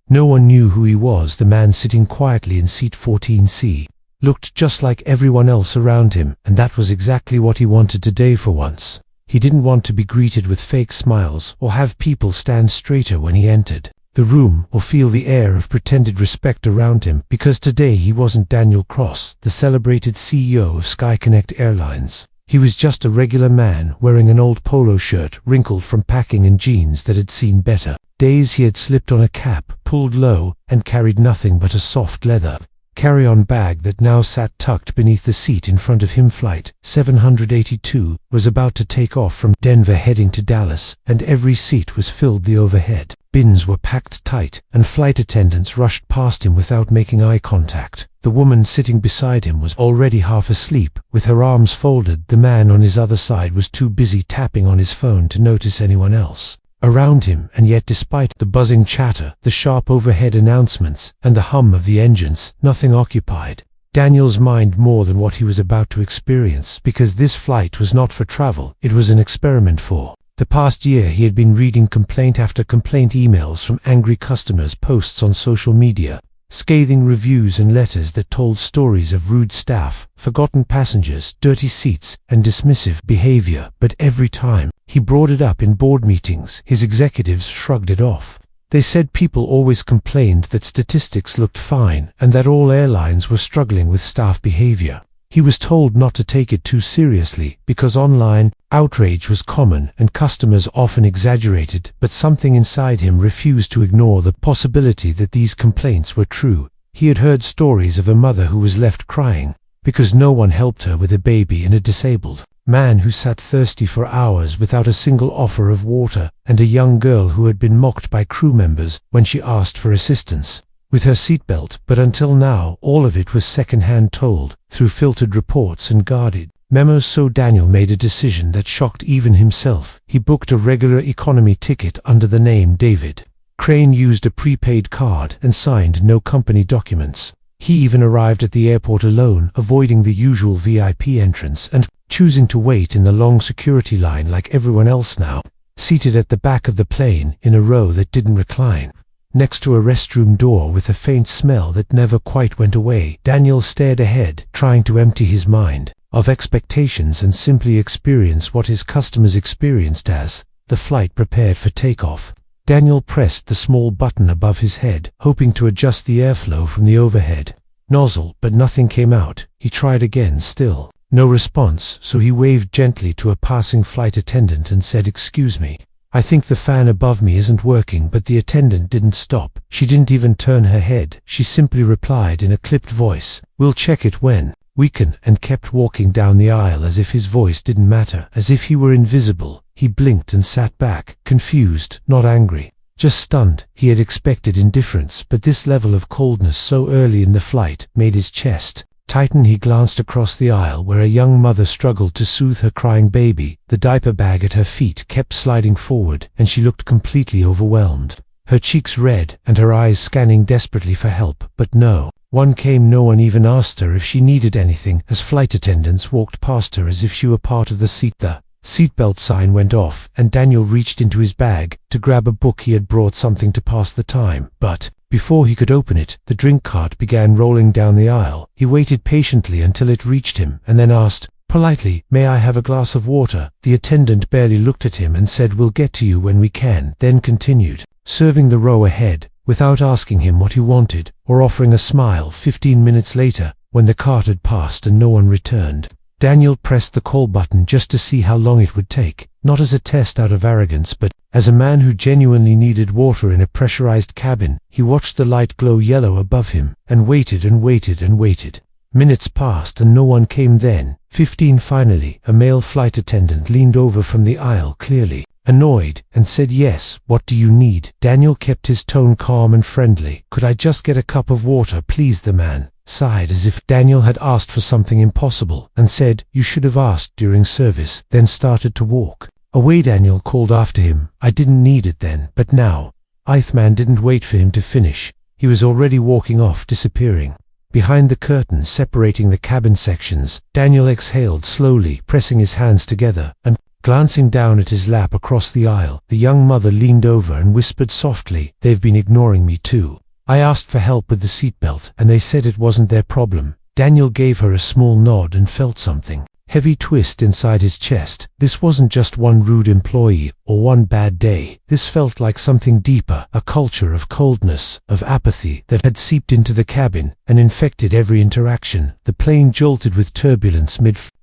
No one knew who he was. The man sitting quietly in seat 14C looked just like everyone else around him, and that was exactly what he wanted today for once. He didn't want to be greeted with fake smiles or have people stand straighter when he entered the room or feel the air of pretended respect around him, because today he wasn't Daniel Cross, the celebrated CEO of SkyConnect Airlines. He was just a regular man wearing an old polo shirt wrinkled from packing and jeans that had seen better days. He had slipped on a cap pulled low and carried nothing but a soft leather carry-on bag that now sat tucked beneath the seat in front of him. Flight 782 was about to take off from Denver heading to Dallas, and every seat was filled. The overhead bins were packed tight, and flight attendants rushed past him without making eye contact. The woman sitting beside him was already half asleep, with her arms folded. The man on his other side was too busy tapping on his phone to notice anyone else around him, and yet despite the buzzing chatter, the sharp overhead announcements, and the hum of the engines, nothing occupied Daniel's mind more than what he was about to experience, because this flight was not for travel, it was an experiment. For the past year he had been reading complaint after complaint, emails from angry customers, posts on social media, scathing reviews and letters that told stories of rude staff, forgotten passengers, dirty seats, and dismissive behavior. But every time he brought it up in board meetings, his executives shrugged it off. They said people always complained that statistics looked fine and that all airlines were struggling with staff behavior. He was told not to take it too seriously because online outrage was common and customers often exaggerated, but something inside him refused to ignore the possibility that these complaints were true. He had heard stories of a mother who was left crying because no one helped her with a baby, and a disabled man who sat thirsty for hours without a single offer of water, and a young girl who had been mocked by crew members when she asked for assistance with her seatbelt. But until now, all of it was second-hand, told through filtered reports and guarded memos. So Daniel made a decision that shocked even himself. He booked a regular economy ticket under the name David Crane, used a prepaid card, and signed no company documents. He even arrived at the airport alone, avoiding the usual VIP entrance and choosing to wait in the long security line like everyone else, now seated at the back of the plane in a row that didn't recline, next to a restroom door with a faint smell that never quite went away. Daniel stared ahead, trying to empty his mind of expectations and simply experience what his customers experienced as the flight prepared for takeoff. Daniel pressed the small button above his head, hoping to adjust the airflow from the overhead nozzle, but nothing came out. He tried again, still no response, so he waved gently to a passing flight attendant and said, "Excuse me, I think the fan above me isn't working." But the attendant didn't stop. She didn't even turn her head. She simply replied in a clipped voice, "We'll check it when we can," and kept walking down the aisle as if his voice didn't matter, as if he were invisible. He blinked and sat back, confused, not angry, just stunned. He had expected indifference, but this level of coldness so early in the flight made his chest tighten. He glanced across the aisle where a young mother struggled to soothe her crying baby. The diaper bag at her feet kept sliding forward, and she looked completely overwhelmed, her cheeks red and her eyes scanning desperately for help. But no one came. No one even asked her if she needed anything, as flight attendants walked past her as if she were part of the seat. The seatbelt sign went off, and Daniel reached into his bag to grab a book. He had brought something to pass the time, but before he could open it, the drink cart began rolling down the aisle. He waited patiently until it reached him, and then asked politely, "May I have a glass of water?" The attendant barely looked at him and said, "We'll get to you when we can," then continued serving the row ahead without asking him what he wanted or offering a smile. 15 minutes later, when the cart had passed and no one returned, Daniel pressed the call button just to see how long it would take, not as a test out of arrogance, but as a man who genuinely needed water in a pressurized cabin. He watched the light glow yellow above him and waited and waited and waited. Minutes passed and no one came. Then 15. Finally, a male flight attendant leaned over from the aisle, clearly annoyed, and said, "Yes, what do you need?" Daniel kept his tone calm and friendly. "Could I just get a cup of water, please?" The man sighed as if Daniel had asked for something impossible, and said, "You should have asked during service," then started to walk away. Daniel called after him, "I didn't need it then, but now." Eichmann didn't wait for him to finish. He was already walking off, disappearing behind the curtain separating the cabin sections. Daniel exhaled slowly, pressing his hands together and Glancing down at his lap across the aisle, the young mother leaned over and whispered softly, "They've been ignoring me too. I asked for help with the seatbelt, and they said it wasn't their problem." Daniel gave her a small nod and felt something heavy twist inside his chest. This wasn't just one rude employee or one bad day. This felt like something deeper, a culture of coldness, of apathy that had seeped into the cabin and infected every interaction. The plane jolted with turbulence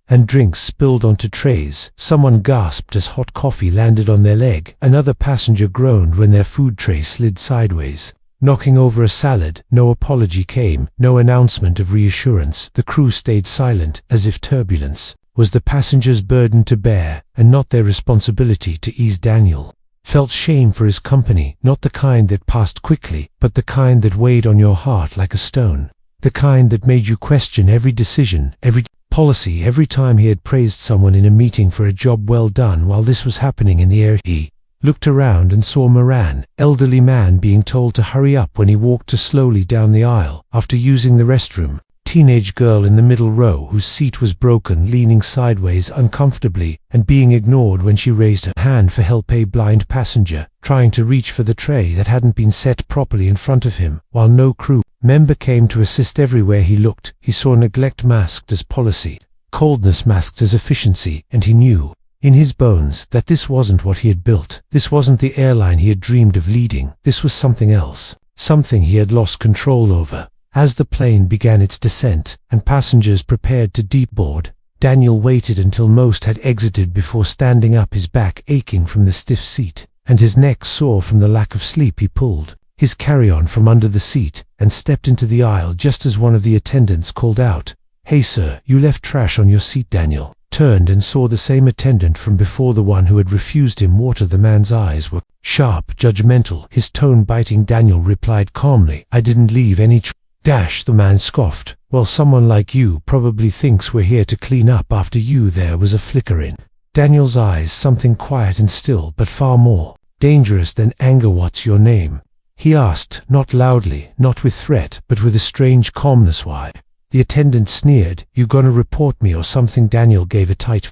and drinks spilled onto trays. Someone gasped as hot coffee landed on their leg. Another passenger groaned when their food tray slid sideways, knocking over a salad. No apology came, no announcement of reassurance. The crew stayed silent, as if turbulence was the passengers' burden to bear, and not their responsibility to ease. Daniel felt shame for his company, not the kind that passed quickly, but the kind that weighed on your heart like a stone. The kind that made you question every decision, every policy. Every time he had praised someone in a meeting for a job well done while this was happening in the air, he looked around and saw Moran, elderly man, being told to hurry up when he walked too slowly down the aisle after using the restroom. Teenage girl in the middle row whose seat was broken, leaning sideways uncomfortably and being ignored when she raised her hand for help. A blind passenger trying to reach for the tray that hadn't been set properly in front of him, while no crew member came to assist. Everywhere he looked, he saw neglect masked as policy, coldness masked as efficiency, and he knew in his bones that this wasn't what he had built. This wasn't the airline he had dreamed of leading. This was something else, something he had lost control over. As the plane began its descent and passengers prepared to deboard, Daniel waited until most had exited before standing up, his back aching from the stiff seat and his neck sore from the lack of sleep. He pulled his carry-on from under the seat and stepped into the aisle just as one of the attendants called out, "Hey sir, you left trash on your seat." Daniel turned and saw the same attendant from before, the one who had refused him water. The man's eyes were sharp, judgmental, his tone biting. Daniel replied calmly, "I didn't leave any trash." The man scoffed. "Well, someone like you probably thinks we're here to clean up after you." There was a flicker in Daniel's eyes, something quiet and still, but far more dangerous than anger. "What's your name?" he asked, not loudly, not with threat, but with a strange calmness. "Why?" The attendant sneered. "You gonna report me or something?" Daniel gave a tight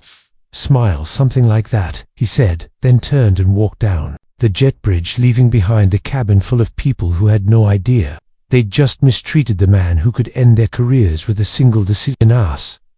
smile. "Something like that," he said, then turned and walked down the jet bridge, leaving behind a cabin full of people who had no idea they'd just mistreated the man who could end their careers with a single decision.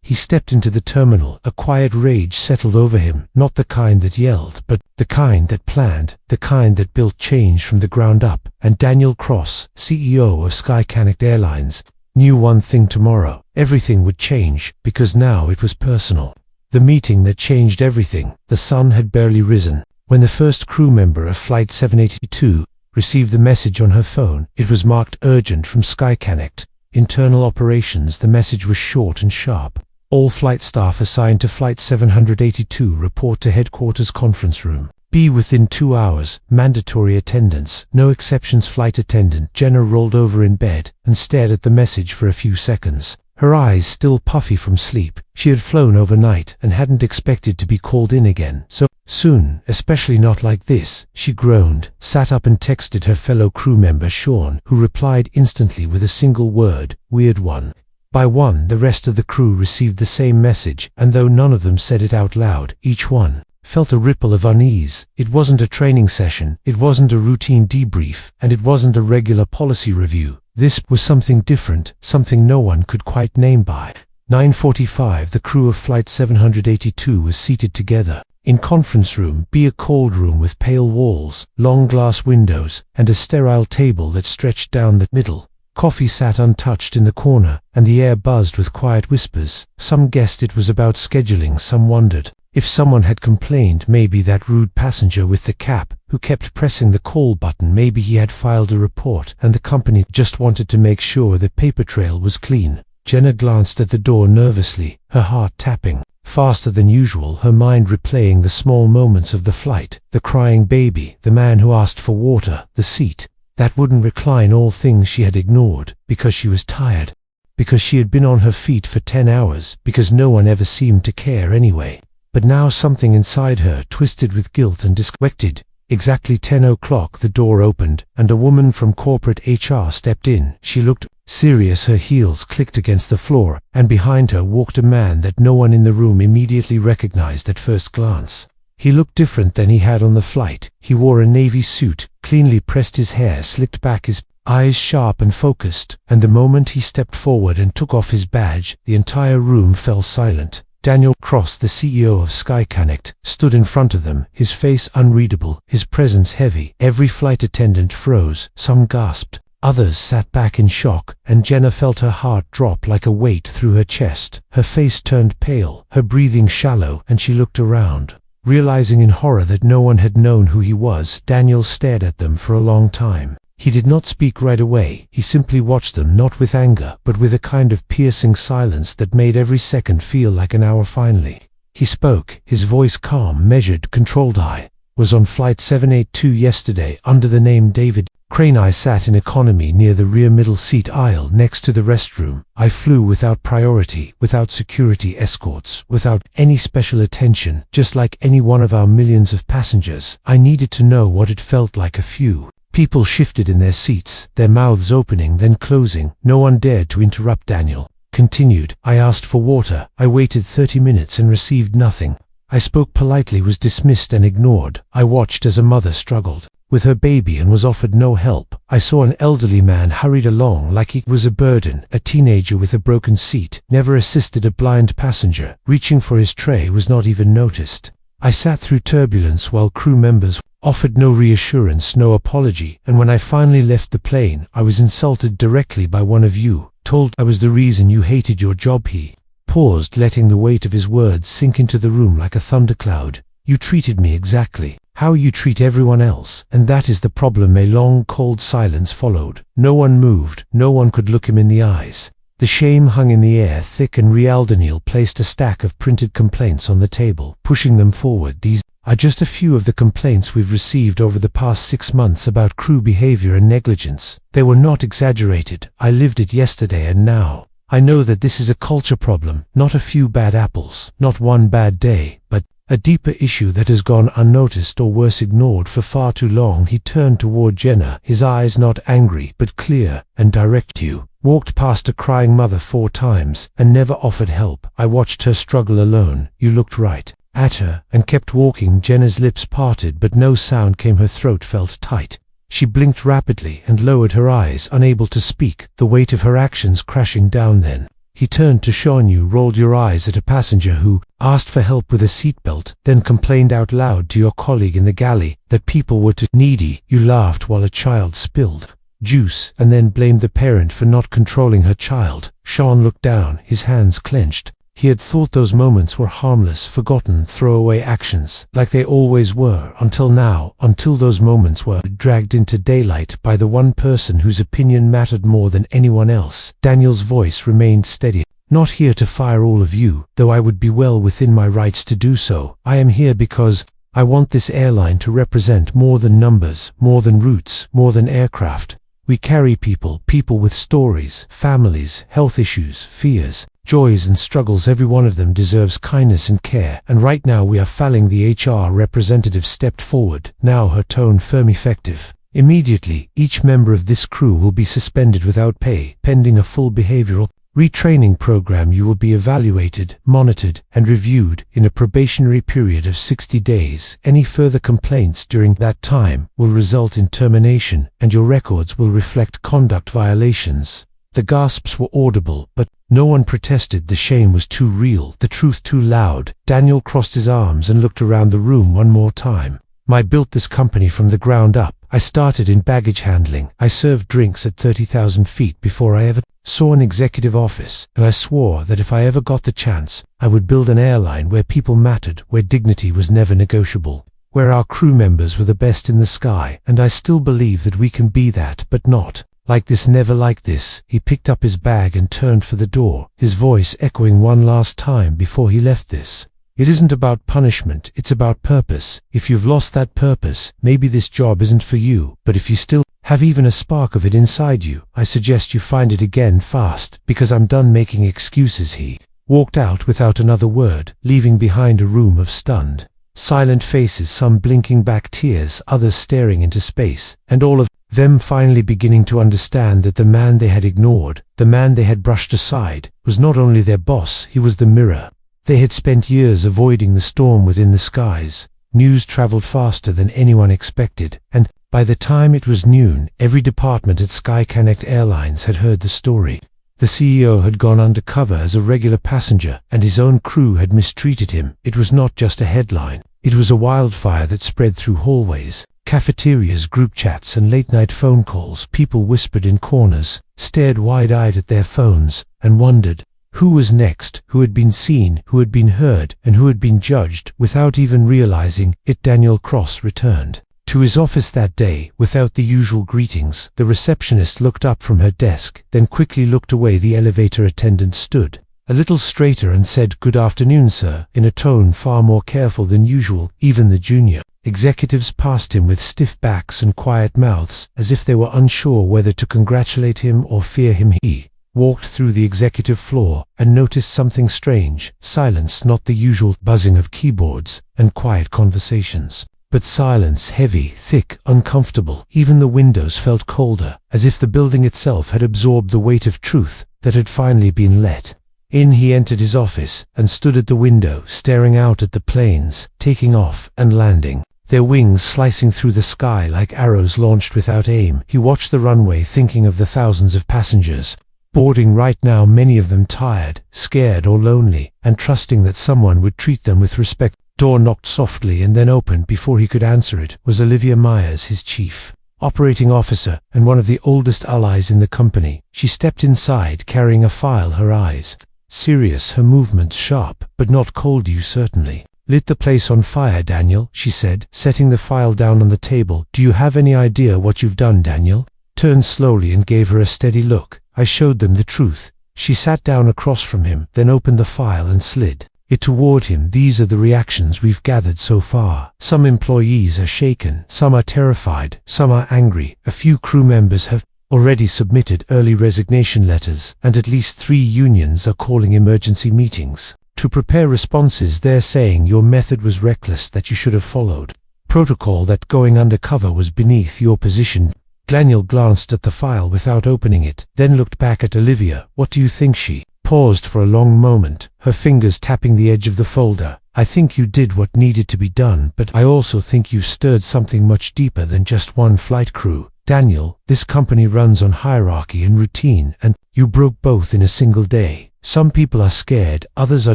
He stepped into the terminal. A quiet rage settled over him, not the kind that yelled, but the kind that planned, the kind that built change from the ground up. And Daniel Cross, CEO of Skyconnect Airlines, knew one thing: tomorrow, everything would change, because now it was personal. The meeting that changed everything. The sun had barely risen when the first crew member of Flight 782 received the message on her phone. It was marked urgent from Skyconnect Internal Operations. The message was short and sharp. "All flight staff assigned to Flight 782 report to headquarters conference room. Be within 2 hours. Mandatory attendance. No exceptions." Flight attendant Jenna rolled over in bed and stared at the message for a few seconds, her eyes still puffy from sleep. She had flown overnight and hadn't expected to be called in again so soon, especially not like this. She groaned, sat up and texted her fellow crew member Sean, who replied instantly with a single word, "Weird one." By one, the rest of the crew received the same message, and though none of them said it out loud, each one felt a ripple of unease. It wasn't a training session, it wasn't a routine debrief, and it wasn't a regular policy review. This was something different, something no one could quite name. By 9:45, the crew of Flight 782 was seated together in conference room B, a cold room with pale walls, long glass windows, and a sterile table that stretched down the middle. Coffee sat untouched in the corner, and the air buzzed with quiet whispers. Some guessed it was about scheduling, some wondered if someone had complained, maybe that rude passenger with the cap who kept pressing the call button. Maybe he had filed a report and the company just wanted to make sure the paper trail was clean. Jenna glanced at the door nervously, her heart tapping faster than usual, her mind replaying the small moments of the flight, the crying baby, the man who asked for water, the seat that wouldn't recline, all things she had ignored because she was tired, because she had been on her feet for 10 hours, because no one ever seemed to care anyway. But now something inside her twisted with guilt and disquieted. Exactly 10 o'clock, the door opened, and a woman from corporate HR stepped in. She looked serious, her heels clicked against the floor, and behind her walked a man that no one in the room immediately recognized at first glance. He looked different than he had on the flight. He wore a navy suit, cleanly pressed, his hair slicked back, his eyes sharp and focused, and the moment he stepped forward and took off his badge, the entire room fell silent. Daniel Cross, the CEO of SkyConnect, stood in front of them, his face unreadable, his presence heavy. Every flight attendant froze, some gasped, others sat back in shock, and Jenna felt her heart drop like a weight through her chest. Her face turned pale, her breathing shallow, and she looked around. Realizing in horror that no one had known who he was, Daniel stared at them for a long time. He did not speak right away. He simply watched them, not with anger, but with a kind of piercing silence that made every second feel like an hour. Finally, he spoke, his voice calm, measured, controlled. "I was on flight 782 yesterday under the name David Crane. I sat in economy near the rear middle seat aisle next to the restroom. I flew without priority, without security escorts, without any special attention, just like any one of our millions of passengers. I needed to know what it felt like." A few people shifted in their seats, their mouths opening then closing. No one dared to interrupt. Daniel continued, "I asked for water. I waited 30 minutes and received nothing. I spoke politely, was dismissed and ignored. I watched as a mother struggled with her baby and was offered no help. I saw an elderly man hurried along like he was a burden. A teenager with a broken seat never assisted a blind passenger. Reaching for his tray was not even noticed. I sat through turbulence while crew members offered no reassurance, no apology, and when I finally left the plane, I was insulted directly by one of you, told I was the reason you hated your job." He paused, letting the weight of his words sink into the room like a thundercloud. "You treated me exactly how you treat everyone else, and that is the problem." A long, cold silence followed. No one moved, no one could look him in the eyes. The shame hung in the air, thick and real. Daniel placed a stack of printed complaints on the table, pushing them forward. "These are just a few of the complaints we've received over the past 6 months about crew behavior and negligence. They were not exaggerated. I lived it yesterday and now. I know that this is a culture problem, not a few bad apples, not one bad day, but a deeper issue that has gone unnoticed or worse, ignored for far too long." He turned toward Jenna, his eyes not angry but clear and direct. "You walked past a crying mother 4 times and never offered help. I watched her struggle alone. You looked right at her and kept walking." Jenna's lips parted, but no sound came. Her throat felt tight. She blinked rapidly and lowered her eyes, unable to speak, the weight of her actions crashing down. Then he turned to Sean. "You rolled your eyes at a passenger who asked for help with a seatbelt, then complained out loud to your colleague in the galley that people were too needy. You laughed while a child spilled juice and then blamed the parent for not controlling her child." Sean looked down, his hands clenched. He had thought those moments were harmless, forgotten, throwaway actions, like they always were, until now, until those moments were dragged into daylight by the one person whose opinion mattered more than anyone else. Daniel's voice remained steady. "Not here to fire all of you, though I would be well within my rights to do so. I am here because I want this airline to represent more than numbers, more than routes, more than aircraft. We carry people, people with stories, families, health issues, fears, joys and struggles. Every one of them deserves kindness and care, and right now we are failing." The HR representative stepped forward, now her tone firm. "Effective immediately, each member of this crew will be suspended without pay, pending a full behavioral retraining program. You will be evaluated, monitored, and reviewed in a probationary period of 60 days. Any further complaints during that time will result in termination, and your records will reflect conduct violations." The gasps were audible, but no one protested. The shame was too real, the truth too loud. Daniel crossed his arms and looked around the room one more time. "I built this company from the ground up. I started in baggage handling. I served drinks at 30,000 feet before I ever saw an executive office, and I swore that if I ever got the chance, I would build an airline where people mattered, where dignity was never negotiable, where our crew members were the best in the sky, and I still believe that we can be that, but not like this, never like this." He picked up his bag and turned for the door, his voice echoing one last time before he left. "This It isn't about punishment, it's about purpose. If you've lost that purpose, maybe this job isn't for you, but if you still have even a spark of it inside you, I suggest you find it again fast, because I'm done making excuses." He walked out without another word, leaving behind a room of stunned, silent faces, some blinking back tears, others staring into space, and all of them finally beginning to understand that the man they had ignored, the man they had brushed aside, was not only their boss, he was the mirror they had spent years avoiding, the storm within the skies. News traveled faster than anyone expected, and by the time it was noon, every department at SkyConnect Airlines had heard the story. The CEO had gone undercover as a regular passenger, and his own crew had mistreated him. It was not just a headline. It was a wildfire that spread through hallways, cafeterias, group chats, and late-night phone calls. People whispered in corners, stared wide-eyed at their phones, and wondered who was next, who had been seen, who had been heard, and who had been judged. Without even realizing it, Daniel Cross returned to his office that day without the usual greetings. The receptionist looked up from her desk, then quickly looked away. The elevator attendant stood a little straighter and said, "Good afternoon, sir," in a tone far more careful than usual. Even the junior executives passed him with stiff backs and quiet mouths, as if they were unsure whether to congratulate him or fear him. He walked through the executive floor and noticed something strange. Silence, not the usual buzzing of keyboards and quiet conversations, but silence, heavy, thick, uncomfortable. Even the windows felt colder, as if the building itself had absorbed the weight of truth that had finally been let in. He entered his office and stood at the window, staring out at the planes taking off and landing, their wings slicing through the sky like arrows launched without aim. He watched the runway, thinking of the thousands of passengers boarding right now, many of them tired, scared, or lonely, and trusting that someone would treat them with respect. Door knocked softly and then opened. Before he could answer it was Olivia Myers, his chief operating officer and one of the oldest allies in the company. She stepped inside carrying a file, her eyes serious, her movements sharp, but not cold. "You certainly lit the place on fire, Daniel," she said, setting the file down on the table. "Do you have any idea what you've done?" Daniel turned slowly and gave her a steady look. "I showed them the truth." She sat down across from him, then opened the file and slid it toward him. "These are the reactions we've gathered so far. Some employees are shaken, some are terrified, some are angry. A few crew members have already submitted early resignation letters, and at least 3 unions are calling emergency meetings to prepare responses. They're saying your method was reckless, that you should have followed protocol, that going undercover was beneath your position." Daniel glanced at the file without opening it, then looked back at Olivia. "What do you think?" She paused for a long moment, her fingers tapping the edge of the folder. "I think you did what needed to be done, but I also think you've stirred something much deeper than just one flight crew. Daniel, this company runs on hierarchy and routine, and you broke both in a single day. Some people are scared, others are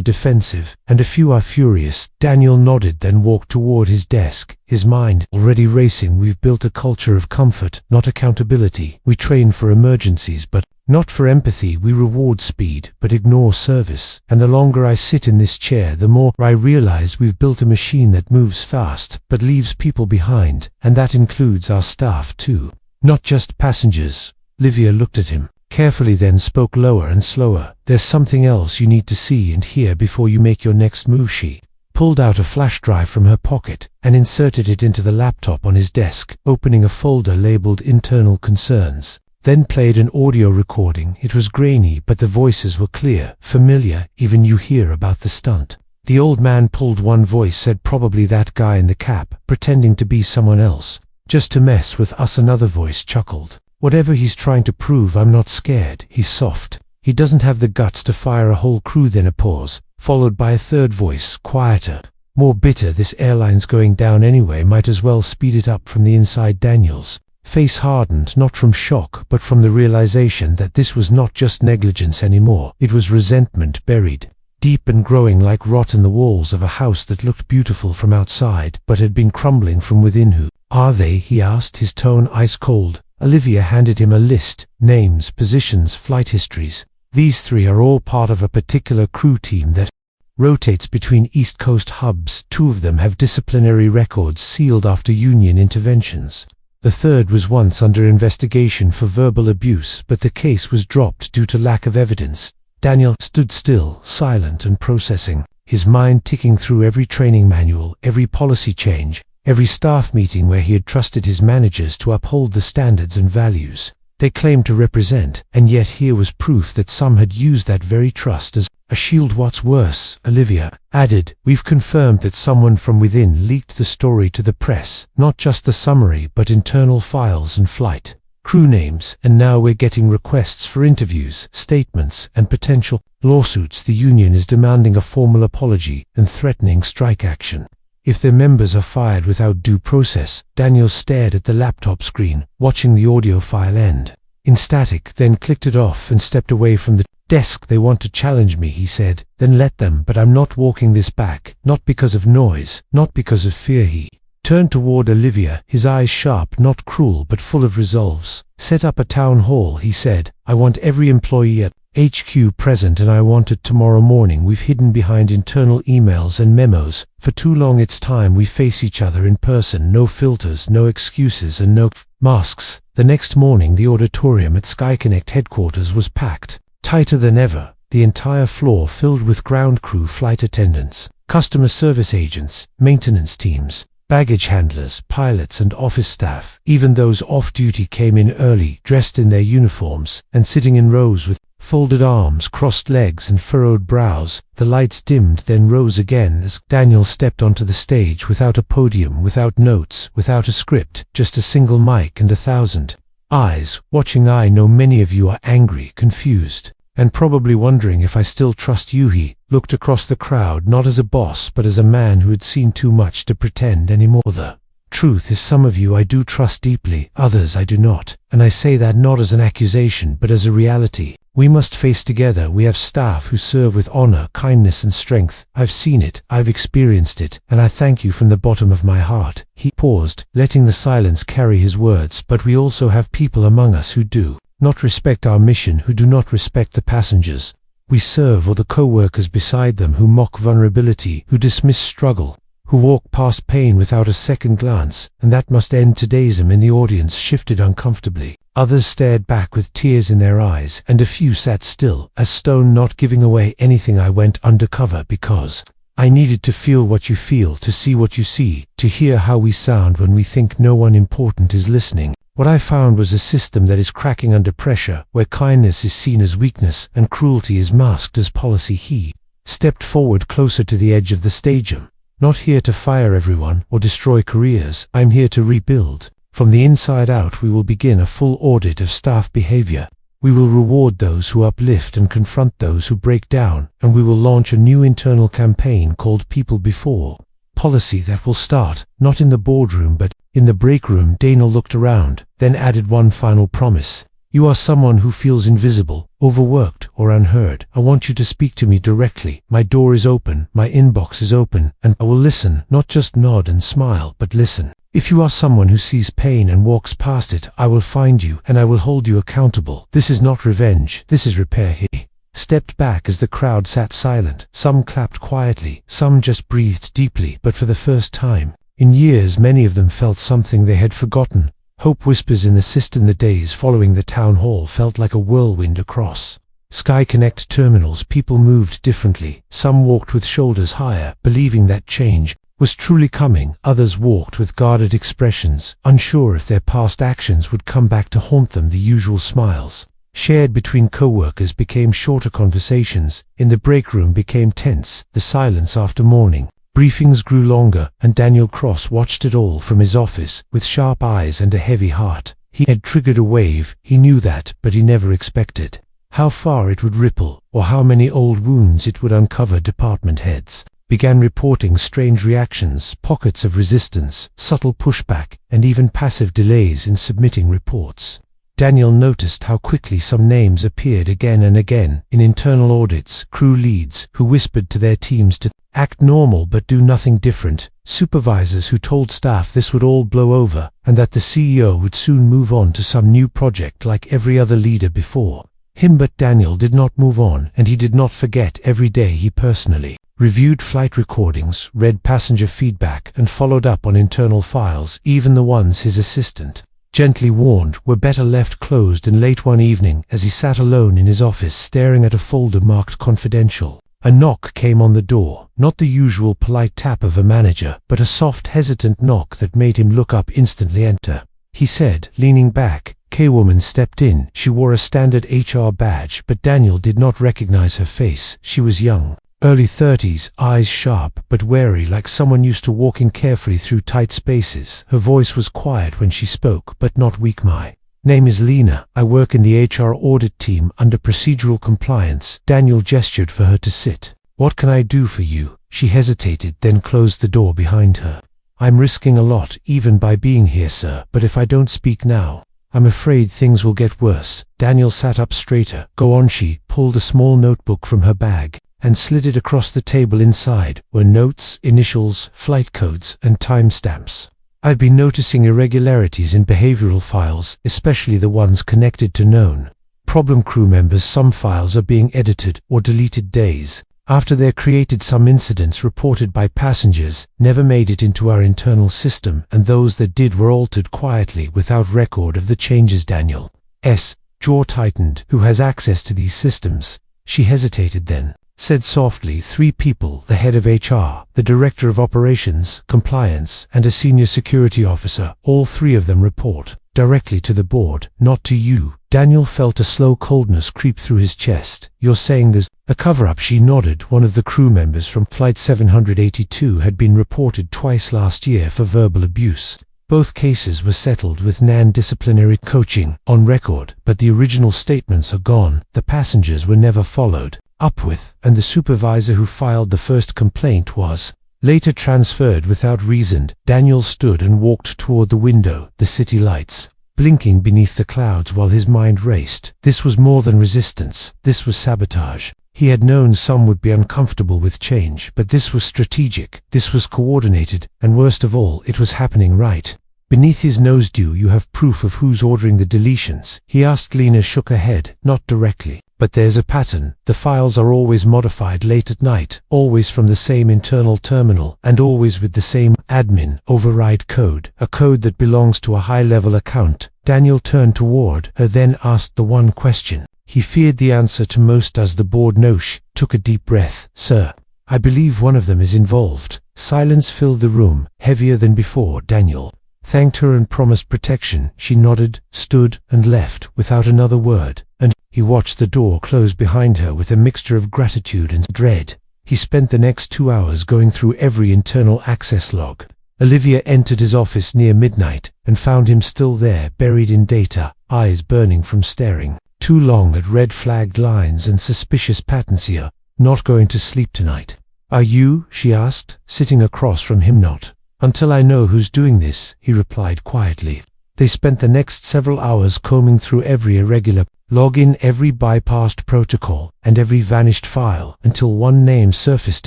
defensive, and a few are furious." Daniel nodded, then walked toward his desk, his mind already racing. "We've built a culture of comfort, not accountability. We train for emergencies, but not for empathy. We reward speed, but ignore service. And the longer I sit in this chair, the more I realize we've built a machine that moves fast, but leaves people behind, and that includes our staff too. Not just passengers." Olivia looked at him carefully, then spoke lower and slower. "There's something else you need to see and hear before you make your next move." She pulled out a flash drive from her pocket and inserted it into the laptop on his desk, opening a folder labeled Internal Concerns, then played an audio recording. It was grainy, but the voices were clear, familiar. "Even you hear about the stunt?" The old man pulled. One voice said, "Probably that guy in the cap, pretending to be someone else, just to mess with us." Another voice chuckled. "Whatever he's trying to prove, I'm not scared. He's soft. He doesn't have the guts to fire a whole crew." Then a pause, followed by a third voice, quieter, more bitter. "This airline's going down anyway, might as well speed it up." From the inside, Daniel's face hardened, not from shock, but from the realization that this was not just negligence anymore. It was resentment, buried deep and growing like rot in the walls of a house that looked beautiful from outside, but had been crumbling from within. "Who are they?" he asked, his tone ice cold. Olivia handed him a list, names, positions, flight histories. "These 3 are all part of a particular crew team that rotates between East Coast hubs. 2 of them have disciplinary records sealed after union interventions. The third was once under investigation for verbal abuse, but the case was dropped due to lack of evidence." Daniel stood still, silent and processing, his mind ticking through every training manual, every policy change, every staff meeting where he had trusted his managers to uphold the standards and values they claimed to represent, and yet here was proof that some had used that very trust as a shield. "What's worse," Olivia added, "we've confirmed that someone from within leaked the story to the press, not just the summary, but internal files and flight crew names, and now we're getting requests for interviews, statements, and potential lawsuits. The union is demanding a formal apology and threatening strike action if their members are fired without due process. Daniel stared at the laptop screen, watching the audio file end in static, then clicked it off and stepped away from the desk. They want to challenge me, he said. Then let them, but I'm not walking this back, not because of noise, not because of fear. He turned toward Olivia, his eyes sharp, not cruel but full of resolves. Set up a town hall, he said. I want every employee at HQ present, and I want it tomorrow morning. We've hidden behind internal emails and memos for too long. It's time we face each other in person. No filters, no excuses, and no masks. The next morning the auditorium at SkyConnect headquarters was packed, tighter than ever, the entire floor filled with ground crew, flight attendants, customer service agents, maintenance teams, baggage handlers, pilots and office staff. Even those off-duty came in early, dressed in their uniforms, and sitting in rows with folded arms, crossed legs and furrowed brows. The lights dimmed, then rose again as Daniel stepped onto the stage, without a podium, without notes, without a script, just a single mic and 1,000 eyes watching. I know many of you are angry, confused, and probably wondering if I still trust you. He looked across the crowd, not as a boss, but as a man who had seen too much to pretend anymore. The truth is, some of you I do trust deeply, others I do not, and I say that not as an accusation but as a reality. We must face together. We have staff who serve with honor, kindness and strength. I've seen it, I've experienced it, and I thank you from the bottom of my heart. He paused, letting the silence carry his words. But we also have people among us who do not respect our mission, who do not respect the passengers we serve or the co-workers beside them, who mock vulnerability, who dismiss struggle, who walk past pain without a second glance, and that must end today. In the audience shifted uncomfortably. Others stared back with tears in their eyes, and a few sat still as stone, not giving away anything. I went undercover because I needed to feel what you feel, to see what you see, to hear how we sound when we think no one important is listening. What I found was a system that is cracking under pressure, where kindness is seen as weakness and cruelty is masked as policy. He stepped forward, closer to the edge of the stage. I'm not here to fire everyone or destroy careers. I'm here to rebuild. From the inside out, we will begin a full audit of staff behavior. We will reward those who uplift and confront those who break down, and we will launch a new internal campaign called People Before Policy that will start, not in the boardroom but in the break room. Daniel looked around, then added one final promise. You are someone who feels invisible, overworked, or unheard. I want you to speak to me directly. My door is open, my inbox is open, and I will listen, not just nod and smile, but listen. If you are someone who sees pain and walks past it, I will find you and I will hold you accountable. This is not revenge, this is repair. He stepped back as the crowd sat silent. Some clapped quietly, some just breathed deeply, but for the first time in years many of them felt something they had forgotten. Hope whispers in the system. The days following the town hall felt like a whirlwind across SkyConnect terminals. People moved differently. Some walked with shoulders higher, believing that change was truly coming. Others walked with guarded expressions, unsure if their past actions would come back to haunt them. The usual smiles shared between co-workers became shorter conversations. In the break room became tense. The silence after morning briefings grew longer, and Daniel Cross watched it all from his office with sharp eyes and a heavy heart. He had triggered a wave, he knew that, but he never expected how far it would ripple, or how many old wounds it would uncover. Department heads began reporting strange reactions, pockets of resistance, subtle pushback, and even passive delays in submitting reports. Daniel noticed how quickly some names appeared again and again in internal audits. Crew leads who whispered to their teams to act normal but do nothing different. Supervisors who told staff this would all blow over, and that the CEO would soon move on to some new project like every other leader before him. But Daniel did not move on, and he did not forget. Every day he personally reviewed flight recordings, read passenger feedback, and followed up on internal files, even the ones his assistant gently warned were better left closed. And late one evening, as he sat alone in his office staring at a folder marked confidential, a knock came on the door. Not the usual polite tap of a manager, but a soft, hesitant knock that made him look up instantly. Enter, he said, leaning back. K-woman stepped in. She wore a standard HR badge, but Daniel did not recognize her face. She was young, early 30s, eyes sharp but wary, like someone used to walking carefully through tight spaces. Her voice was quiet when she spoke, but not weak. My name is Lena. I work in the HR audit team under procedural compliance. Daniel gestured for her to sit. What can I do for you? She hesitated, then closed the door behind her. I'm risking a lot, even by being here, sir, but if I don't speak now, I'm afraid things will get worse. Daniel sat up straighter. Go on. She pulled a small notebook from her bag and slid it across the table. Inside were notes, initials, flight codes, and timestamps. I've been noticing irregularities in behavioral files, especially the ones connected to known problem crew members. Some files are being edited or deleted days after they're created. Some incidents reported by passengers never made it into our internal system, and those that did were altered quietly without record of the changes. Daniel's jaw tightened. Who has access to these systems? She hesitated, then said softly, 3 people: the head of HR, the director of operations, compliance, and a senior security officer. All 3 of them report directly to the board, not to you. Daniel felt a slow coldness creep through his chest. You're saying there's a cover-up? She nodded. One of the crew members from Flight 782 had been reported twice last year for verbal abuse. Both cases were settled with non-disciplinary coaching on record, but the original statements are gone. The passengers were never followed up with, and the supervisor who filed the first complaint was later transferred without reason. Daniel stood and walked toward the window, the city lights blinking beneath the clouds while his mind raced. This was more than resistance. This was sabotage. He had known some would be uncomfortable with change, but this was strategic. This was coordinated, and worst of all, it was happening right beneath his nose. Do you have proof of who's ordering the deletions? He asked. Lena shook her head. Not directly, but there's a pattern. The files are always modified late at night, always from the same internal terminal, and always with the same admin override code, a code that belongs to a high-level account. Daniel turned toward her, then asked the one question he feared the answer to most. Does the board know? She took a deep breath. Sir, I believe one of them is involved. Silence filled the room, heavier than before. Daniel thanked her and promised protection. She nodded, stood, and left without another word, and he watched the door close behind her with a mixture of gratitude and dread. He spent the next 2 hours going through every internal access log. Olivia entered his office near midnight and found him still there, buried in data, eyes burning from staring too long at red-flagged lines and suspicious patterns. Here, not going to sleep tonight, are you? She asked, sitting across from him. Not until I know who's doing this, he replied quietly. They spent the next several hours combing through every irregular login, every bypassed protocol, and every vanished file, until one name surfaced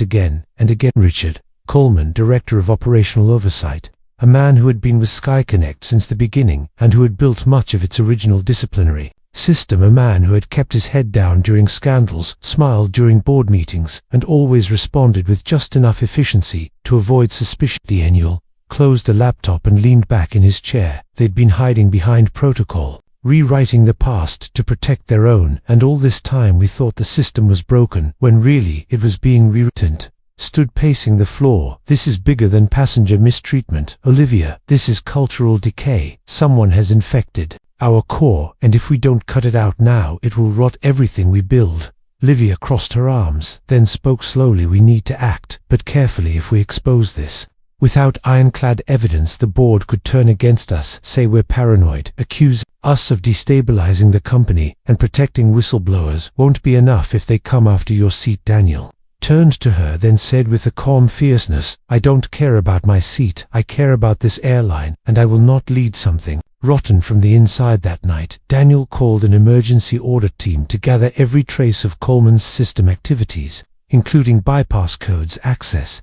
again and again. Richard Coleman, Director of Operational Oversight, a man who had been with SkyConnect since the beginning and who had built much of its original disciplinary system, a man who had kept his head down during scandals, smiled during board meetings, and always responded with just enough efficiency to avoid suspicion. Daniel closed the laptop and leaned back in his chair. They'd been hiding behind protocol, rewriting the past to protect their own, and all this time we thought the system was broken, when really it was being rewritten. Stood pacing the floor. This is bigger than passenger mistreatment, Olivia. This is cultural decay. Someone has infected our core, and if we don't cut it out now, it will rot everything we build. Olivia crossed her arms, then spoke slowly. We need to act, but carefully. If we expose this without ironclad evidence, the board could turn against us, say we're paranoid, accuse us of destabilizing the company, and protecting whistleblowers won't be enough if they come after your seat. Daniel turned to her, then said with a calm fierceness, I don't care about my seat, I care about this airline, and I will not lead something rotten from the inside. That night, Daniel called an emergency audit team to gather every trace of Coleman's system activities, including bypass codes, access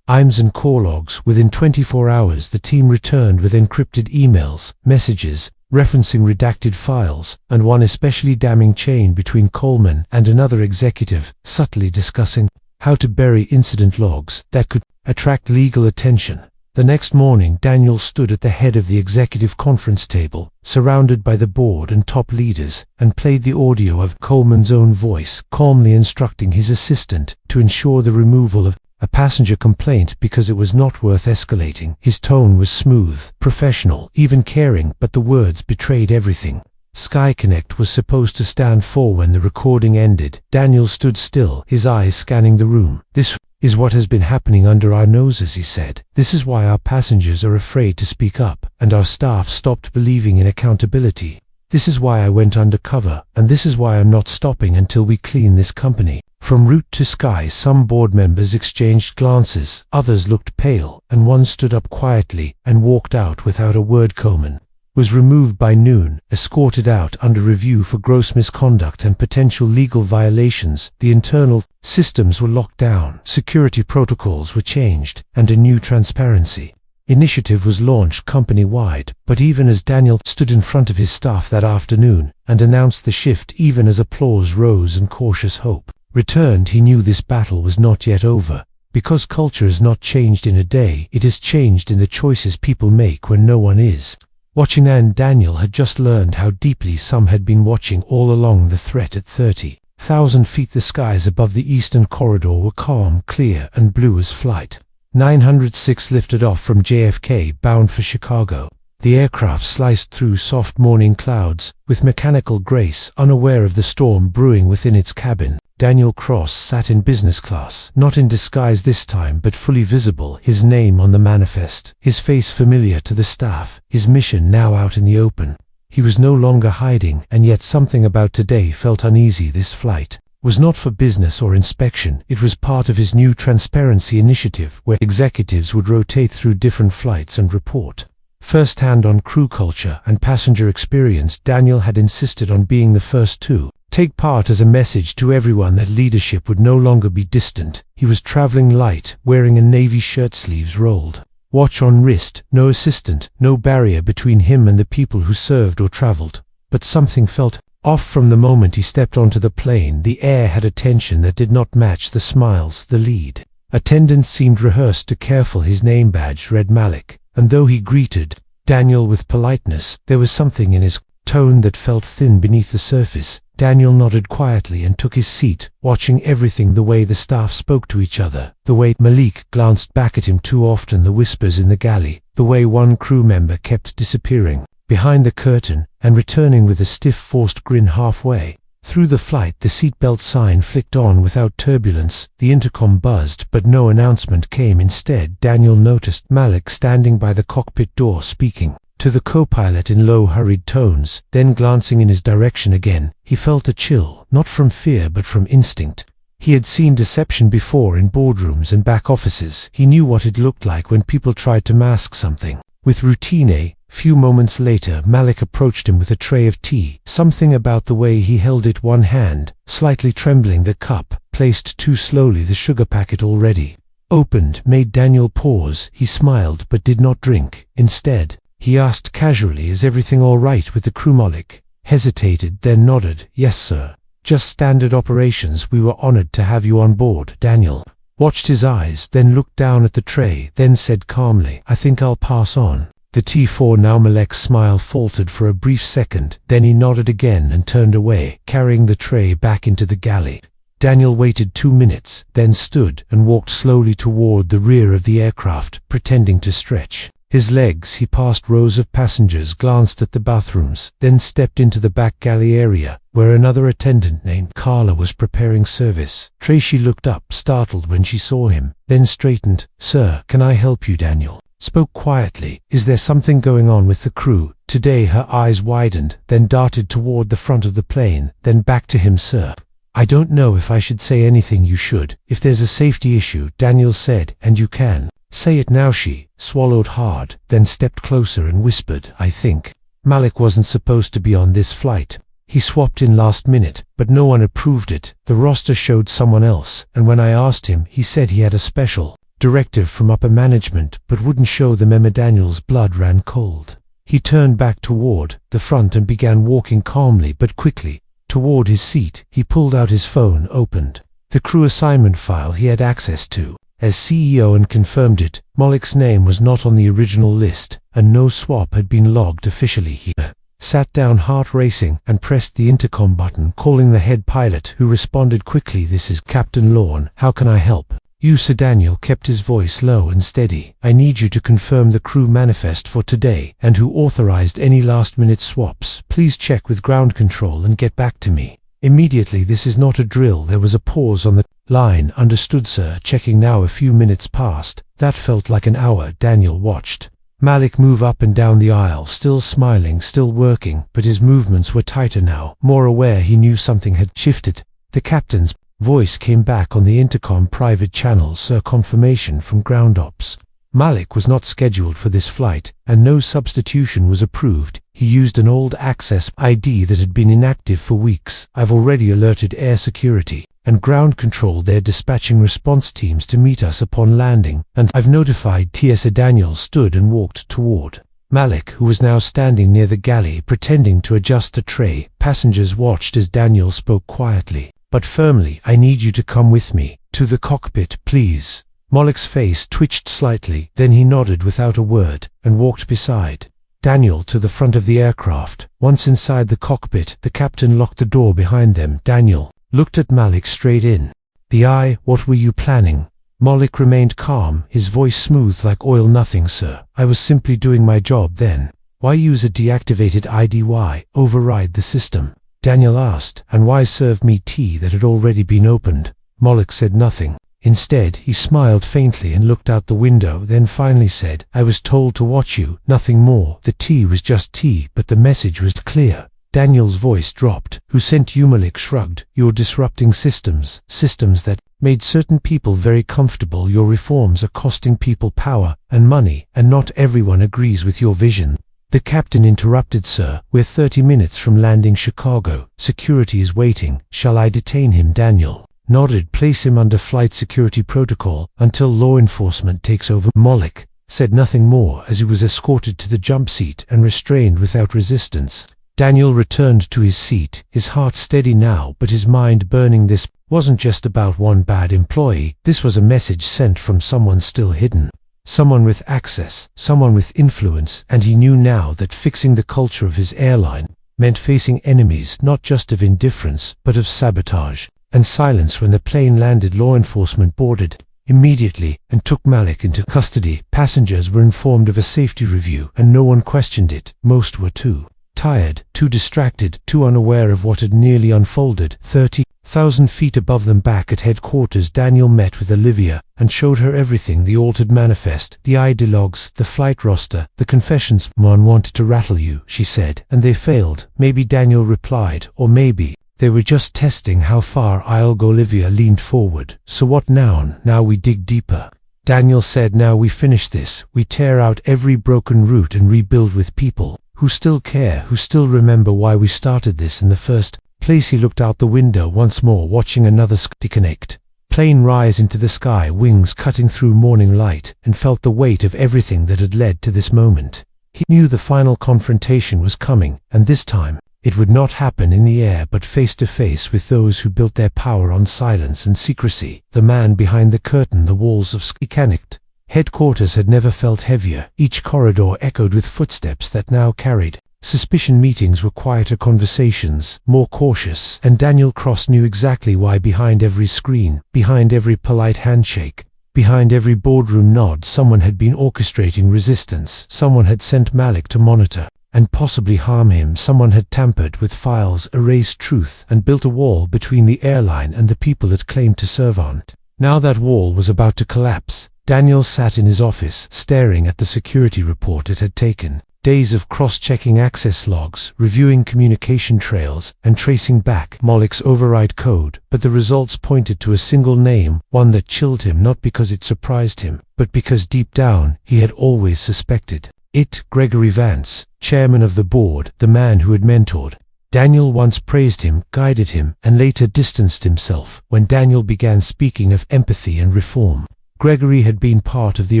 IMS and call logs. Within 24 hours, the team returned with encrypted emails, messages, referencing redacted files, and one especially damning chain between Coleman and another executive, subtly discussing how to bury incident logs that could attract legal attention. The next morning, Daniel stood at the head of the executive conference table, surrounded by the board and top leaders, and played the audio of Coleman's own voice, calmly instructing his assistant to ensure the removal of a passenger complaint because it was not worth escalating. His tone was smooth, professional, even caring, but the words betrayed everything SkyConnect was supposed to stand for. When the recording ended, Daniel stood still, his eyes scanning the room. This is what has been happening under our noses, he said. This is why our passengers are afraid to speak up, and our staff stopped believing in accountability. This is why I went undercover, and this is why I'm not stopping until we clean this company From route to sky, some board members exchanged glances, others looked pale, and one stood up quietly and walked out without a word. Coleman was removed by noon, escorted out under review for gross misconduct and potential legal violations. The internal systems were locked down, security protocols were changed, and a new transparency initiative was launched company-wide. But even as Daniel stood in front of his staff that afternoon and announced the shift, even as applause rose and cautious hope returned, he knew this battle was not yet over. Because culture is not changed in a day, it is changed in the choices people make when no one is watching. And Daniel had just learned how deeply some had been watching all along. The threat at 30,000 feet. The skies above the eastern corridor were calm, clear, and blue as Flight 906 lifted off from JFK bound for Chicago. The aircraft sliced through soft morning clouds with mechanical grace, unaware of the storm brewing within its cabin. Daniel Cross sat in business class, not in disguise this time but fully visible, his name on the manifest, his face familiar to the staff, his mission now out in the open. He was no longer hiding, and yet something about today felt uneasy. This flight was not for business or inspection, it was part of his new transparency initiative where executives would rotate through different flights and report firsthand on crew culture and passenger experience. Daniel had insisted on being the first to take part as a message to everyone that leadership would no longer be distant. He was traveling light, wearing a navy shirt, sleeves rolled, watch on wrist, no assistant, no barrier between him and the people who served or traveled. But something felt off from the moment he stepped onto the plane. The air had a tension that did not match the smiles. The lead attendant seemed rehearsed to careful. His name badge read Malik, and though he greeted Daniel with politeness, there was something in his tone that felt thin beneath the surface. Daniel nodded quietly and took his seat, watching everything: the way the staff spoke to each other, the way Malik glanced back at him too often, the whispers in the galley, the way one crew member kept disappearing behind the curtain and returning with a stiff, forced grin halfway through the flight. The seatbelt sign flicked on without turbulence, the intercom buzzed, but no announcement came. Instead, Daniel noticed Malik standing by the cockpit door, speaking to the co-pilot in low, hurried tones, then glancing in his direction again. He felt a chill, not from fear but from instinct. He had seen deception before in boardrooms and back offices. He knew what it looked like when people tried to mask something with routine. A few moments later, Malik approached him with a tray of tea. Something about the way he held it, one hand slightly trembling, the cup placed too slowly, the sugar packet already opened, made Daniel pause. He smiled but did not drink. Instead, he asked casually, "Is everything all right with the crew?" Malik hesitated, then nodded. "Yes, sir. Just standard operations. We were honored to have you on board." Daniel watched his eyes, then looked down at the tray, then said calmly, "I think I'll pass on the tea for now." Malik's smile faltered for a brief second, then he nodded again and turned away, carrying the tray back into the galley. Daniel waited 2 minutes, then stood and walked slowly toward the rear of the aircraft, pretending to stretch his legs. He passed rows of passengers, glanced at the bathrooms, then stepped into the back galley area, where another attendant named Carla was preparing service. Tracy looked up, startled when she saw him, then straightened. "Sir, can I help you?" Daniel spoke quietly. "Is there something going on with the crew today?" Her eyes widened, then darted toward the front of the plane, then back to him. "Sir, I don't know if I should say anything." "You should. If there's a safety issue," Daniel said, "and you can say it now." She swallowed hard, then stepped closer and whispered, "I think Malik wasn't supposed to be on this flight. He swapped in last minute, but no one approved it. The roster showed someone else, and when I asked him, he said he had a special directive from upper management, but wouldn't show them." Emma Daniel's blood ran cold. He turned back toward the front and began walking calmly but quickly toward his seat. He pulled out his phone, opened the crew assignment file he had access to as CEO, and confirmed it. Malik's name was not on the original list, and no swap had been logged officially. He sat down, heart racing, and pressed the intercom button, calling the head pilot, who responded quickly. "This is Captain Lorne. How can I help you?" Sir Daniel kept his voice low and steady. "I need you to confirm the crew manifest for today, and who authorized any last-minute swaps. Please check with ground control and get back to me immediately. This is not a drill." There was a pause on the line. "Understood, sir." Checking now. A few minutes passed. That felt like an hour. Daniel watched Malik move up and down the aisle, still smiling, still working, but his movements were tighter now, more aware. He knew something had shifted. The captain's Voice came back on the intercom private channel. Sir, confirmation from ground ops. Malik was not scheduled for this flight, and no substitution was approved. He used an old access ID that had been inactive for weeks. I've already alerted air security and ground control. They're dispatching response teams to meet us upon landing, and I've notified TSA. Daniel stood and walked toward Malik, who was now standing near the galley pretending to adjust a tray. Passengers watched as Daniel spoke quietly but firmly. I need you to come with me to the cockpit, please. Malik's face twitched slightly, then he nodded without a word and walked beside Daniel to the front of the aircraft. Once inside the cockpit, the captain locked the door behind them. Daniel looked at Malik straight in the eye. What were you planning? Malik remained calm, his voice smooth like oil. Nothing, sir. I was simply doing my job then. Why use a deactivated ID? Why override the system? Daniel asked. And why serve me tea that had already been opened? Malik said nothing. Instead, he smiled faintly and looked out the window, then finally said, I was told to watch you, nothing more. The tea was just tea, but the message was clear. Daniel's voice dropped. Who sent you? Malik shrugged. You're disrupting systems that made certain people very comfortable. Your reforms are costing people power and money, and not everyone agrees with your vision. The captain interrupted. Sir, we're 30 minutes from landing Chicago. Security is waiting. Shall I detain him? Daniel nodded. Place him under flight security protocol until law enforcement takes over. Malik said nothing more as he was escorted to the jump seat and restrained without resistance. Daniel returned to his seat, his heart steady now but his mind burning. This wasn't just about one bad employee. This was a message sent from someone still hidden. Someone with access, someone with influence, and he knew now that fixing the culture of his airline meant facing enemies not just of indifference but of sabotage. And silence when the plane landed. Law enforcement boarded immediately and took Malik into custody. Passengers were informed of a safety review and no one questioned it. Most were too tired, too distracted, too unaware of what had nearly unfolded. 30,000 feet above them back at headquarters, Daniel met with Olivia and showed her everything: the altered manifest, the ID logs, the flight roster, the confessions. "Someone wanted to rattle you," she said, "and they failed." Maybe, Daniel replied, or maybe they were just testing how far I'll go. Olivia leaned forward. "So what now?" "Now we dig deeper," Daniel said. "Now we finish this. We tear out every broken route and rebuild with people who still care, who still remember why we started this in the first place." He looked out the window once more, watching another disconnect plane rise into the sky, wings cutting through morning light, and felt the weight of everything that had led to this moment. He knew the final confrontation was coming, and this time it would not happen in the air but face to face with those who built their power on silence and secrecy. The man behind the curtain, the walls of Skycanic headquarters had never felt heavier. Each corridor echoed with footsteps that now carried suspicion. Meetings were quieter, conversations more cautious, and Daniel Cross knew exactly why. Behind every screen, behind every polite handshake, behind every boardroom nod, someone had been orchestrating resistance. Someone had sent Malik to monitor and possibly harm him. Someone had tampered with files, erased truth, and built a wall between the airline and the people it claimed to serve on. Now that wall was about to collapse. Daniel sat in his office, staring at the security report it had taken. Days of cross-checking access logs, reviewing communication trails, and tracing back Malik's override code. But the results pointed to a single name, one that chilled him, not because it surprised him, but because deep down he had always suspected it. Gregory Vance, chairman of the board, the man who had mentored Daniel, once praised him, guided him, and later distanced himself when Daniel began speaking of empathy and reform. Gregory had been part of the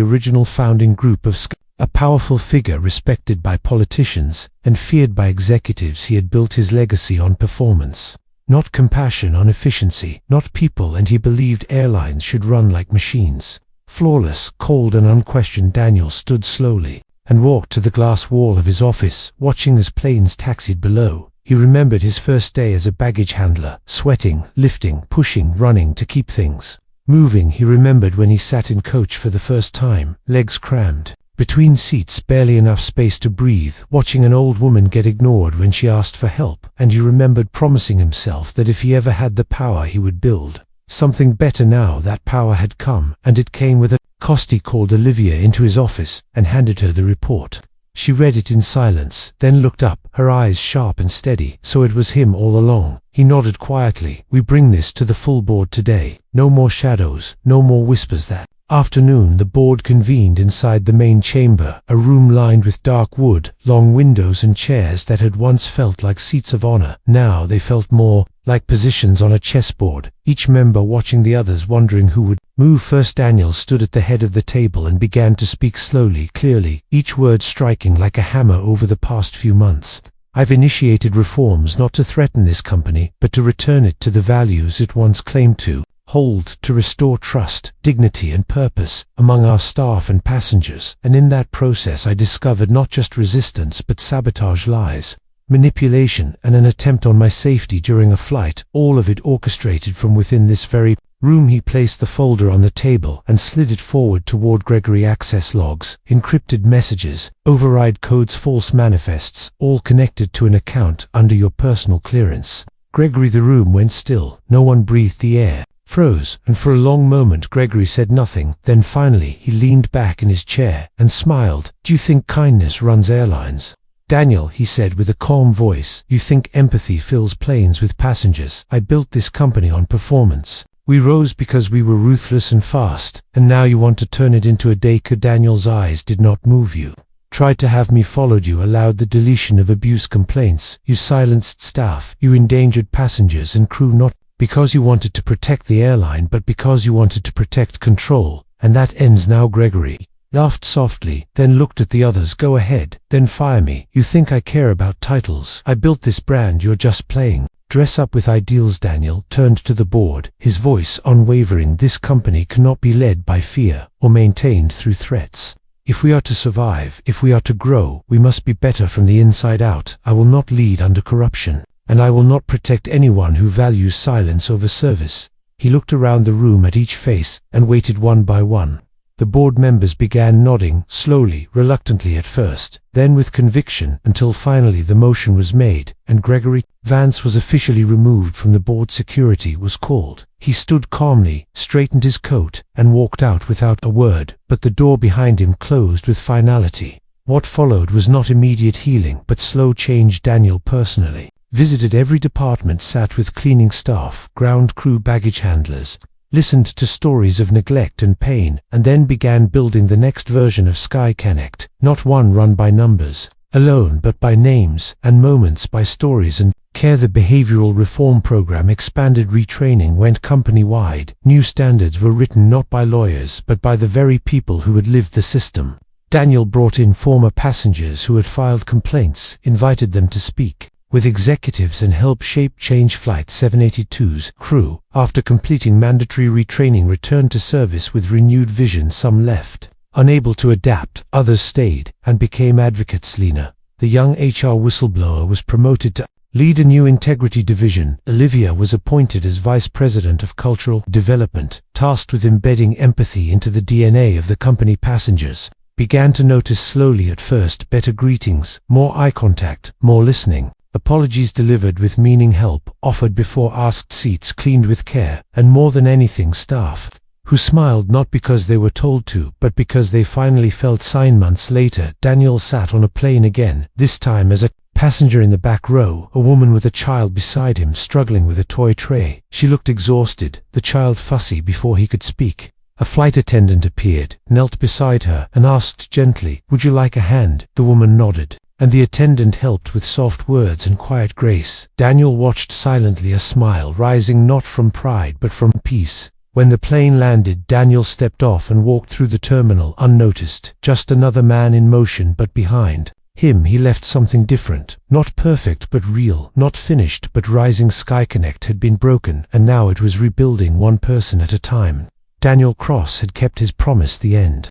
original founding group of a powerful figure respected by politicians and feared by executives. He had built his legacy on performance, not compassion, on efficiency, not people, and he believed airlines should run like machines. Flawless, cold and unquestioned, Daniel stood slowly and walked to the glass wall of his office, watching as planes taxied below. He remembered his first day as a baggage handler, sweating, lifting, pushing, running to keep things moving. He remembered when he sat in coach for the first time, legs crammed between seats, barely enough space to breathe, watching an old woman get ignored when she asked for help, and he remembered promising himself that if he ever had the power he would build something better. Now that power had come, and it came with a cost. He called Olivia into his office and handed her the report. She read it in silence, then looked up, her eyes sharp and steady. So it was him all along. He nodded quietly. We bring this to the full board today. No more shadows, no more whispers. That afternoon the board convened inside the main chamber, a room lined with dark wood, long windows and chairs that had once felt like seats of honor. Now they felt more like positions on a chessboard, each member watching the others, wondering who would move first. Daniel stood at the head of the table and began to speak slowly, clearly, each word striking like a hammer. Over the past few months, I've initiated reforms not to threaten this company, but to return it to the values it once claimed to hold, to restore trust, dignity and purpose among our staff and passengers. And in that process I discovered not just resistance but sabotage, lies, manipulation and an attempt on my safety during a flight, all of it orchestrated from within this very room. He placed the folder on the table and slid it forward toward Gregory. Access logs, encrypted messages, override codes, false manifests, all connected to an account under your personal clearance. Gregory, the room went still. No one breathed. The air froze, and for a long moment Gregory said nothing. Then finally he leaned back in his chair and smiled. Do you think kindness runs airlines? Daniel, he said with a calm voice, you think empathy fills planes with passengers? I built this company on performance. We rose because we were ruthless and fast, and now you want to turn it into a daycare. Daniel's eyes did not move. You tried to have me followed. You allowed the deletion of abuse complaints. You silenced staff. You endangered passengers and crew, not because you wanted to protect the airline, but because you wanted to protect control. And that ends now. Gregory laughed softly, then looked at the others. Go ahead, then fire me. You think I care about titles? I built this brand. You're just playing dress up with ideals. Daniel turned to the board, his voice unwavering. This company cannot be led by fear or maintained through threats. If we are to survive, if we are to grow, we must be better from the inside out. I will not lead under corruption, and I will not protect anyone who values silence over service. He looked around the room at each face and waited one by one. The board members began nodding, slowly, reluctantly at first, then with conviction, until finally the motion was made, and Gregory Vance was officially removed from the board. Security was called. He stood calmly, straightened his coat, and walked out without a word, but the door behind him closed with finality. What followed was not immediate healing, but slow change. Daniel personally visited every department, sat with cleaning staff, ground crew, baggage handlers, listened to stories of neglect and pain, and then began building the next version of SkyConnect, not one run by numbers alone, but by names and moments, by stories and care. The behavioral reform program expanded. Retraining went company-wide. New standards were written not by lawyers, but by the very people who had lived the system. Daniel brought in former passengers who had filed complaints, invited them to speak with executives and help shape change. Flight 782's crew, after completing mandatory retraining, returned to service with renewed vision. Some left, unable to adapt, others stayed and became advocates. Lena, the young HR whistleblower, was promoted to lead a new integrity division. Olivia was appointed as Vice President of Cultural Development, tasked with embedding empathy into the DNA of the company. Passengers began to notice slowly at first better greetings, more eye contact, more listening, apologies delivered with meaning, help offered before asked, seats cleaned with care, and more than anything, staff who smiled not because they were told to, but because they finally felt seen. Months later, Daniel sat on a plane again, this time as a passenger in the back row, a woman with a child beside him struggling with a toy tray. She looked exhausted, the child fussy before he could speak. A flight attendant appeared, knelt beside her, and asked gently, "Would you like a hand?" The woman nodded, and the attendant helped with soft words and quiet grace. Daniel watched silently, a smile rising not from pride but from peace. When the plane landed, Daniel stepped off and walked through the terminal unnoticed, just another man in motion, but behind him he left something different. Not perfect but real, not finished but rising. SkyConnect had been broken, and now it was rebuilding, one person at a time. Daniel Cross had kept his promise. The end.